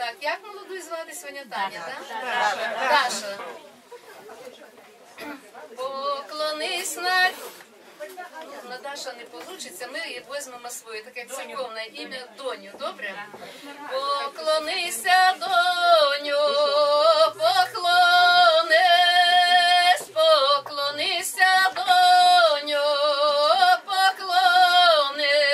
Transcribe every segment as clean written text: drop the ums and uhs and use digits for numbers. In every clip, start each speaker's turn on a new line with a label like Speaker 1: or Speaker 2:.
Speaker 1: Так, як молоду звати сьогодні Таня, так? Даша. Поклонись на Даша не вийде, ми її візьмемо своє, таке церковне ім'я Доню, добре? Поклонися, доню, поклонись, поклонися, доню, поклонись,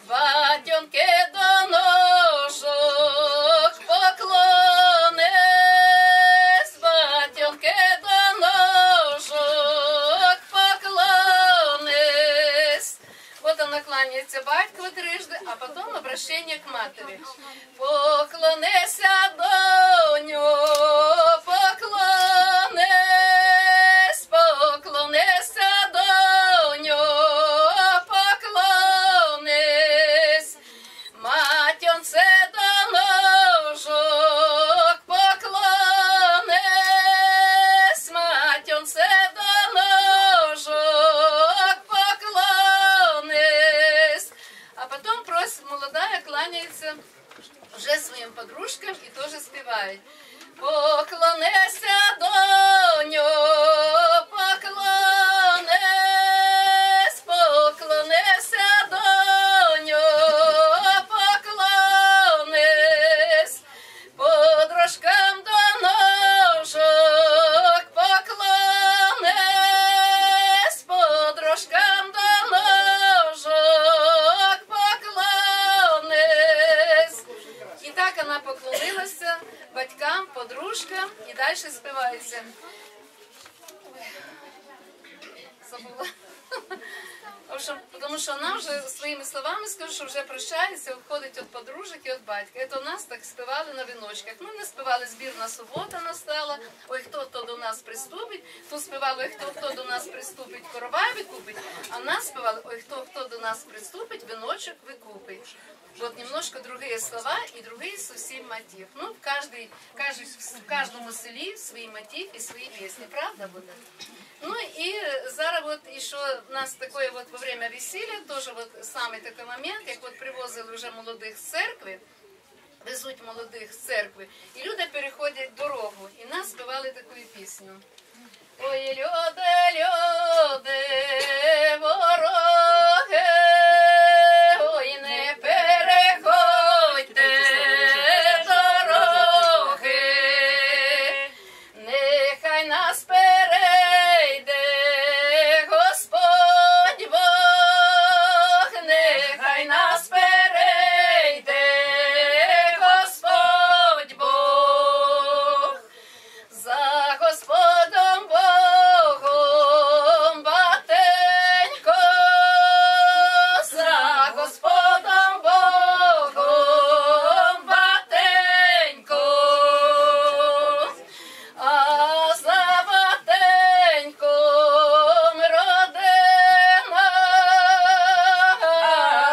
Speaker 1: батьонки до ножок, поклонись, батьонки до ножок, поклонись. Вот она кланяется батькову трижды, а потом обращение к матери. Поклонися, доню, поклонись, поклонися, доню, поклонись, матінце до ножок, поклонись, матінце до ножок, поклонись. А потом просит, молодая кланяется вже своїм подружкам і теж співають. Поклонися, доню, поклонись, поклонися, доню, поклонись, подружкам до ножок, поклонись, подружкам до ножок, поклонись. І так вона поклонилася батькам, подружкам і далі співається. Забула. В общем, тому що вона вже своїми словами скажу, що вже прощається, виходить від подружок і від батька. Це у нас так співали на віночках. Ми не співали «Збірна субота» настала, ой, хто до нас приступить. Тут співали «Ой, хто до нас приступить, коровай викупить», а в нас співали «Ой, хто до нас приступить, віночок викупить». Вот немножко другие слова и другие совсем мотив. Ну, в каждому селі свій мотив и свои песни, правда будет? Ну и зараз вот еще у нас такое вот во время весілля, тоже вот самый такой момент, як вот привозили вже молодих з церкви, везуть молодих з церкви, і люди переходять дорогу, і нас співали таку пісню. Ой, люди, люди, вороги, ой, не переходьте дороги, нехай нас перейде Господь Бог, нехай нас перейде Господь Бог, за Господом Богом батенько, за Господом Богом батенько, а за батеньком родина, а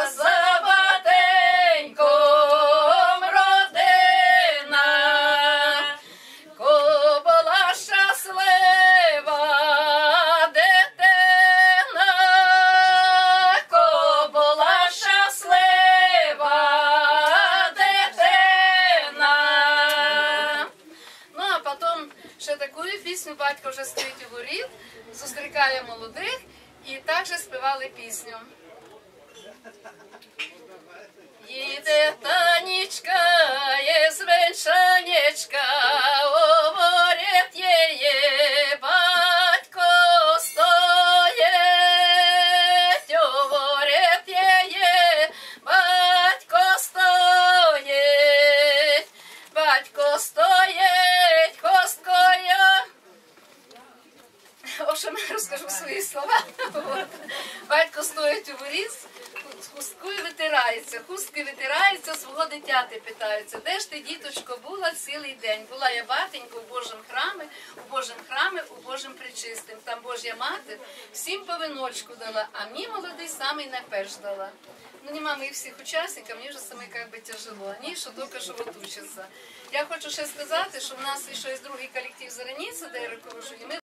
Speaker 1: за батеньком родина, ко була щаслива дитина, ко була щаслива дитина. Ну, а потім ще таку пісню батько вже стоїть у воріт, зустрікає молодих і також співали пісню. Їде Танечка, є звенчанечка, говорить її батько стоїть, говорить її батько стоїть, батько стоїть, хосткою. В общем, я розкажу свої слова. Батько стоїть у воріт, хусткою витирається, хусткою витирається, свого дитяти питаються. Де ж ти, діточко, була цілий день? Була я, батенько, у Божому храмі, у Божому причистим. Там Божя мати всім по виночку дала, а мені молодий самий найперш дала. Ну, нема моїх всіх учасників, мені вже саме як би тяжело. Вони що тільки що от учаться. Я хочу ще сказати, що в нас ще є другий колектив «Зеленіця», де я руковожу, і ми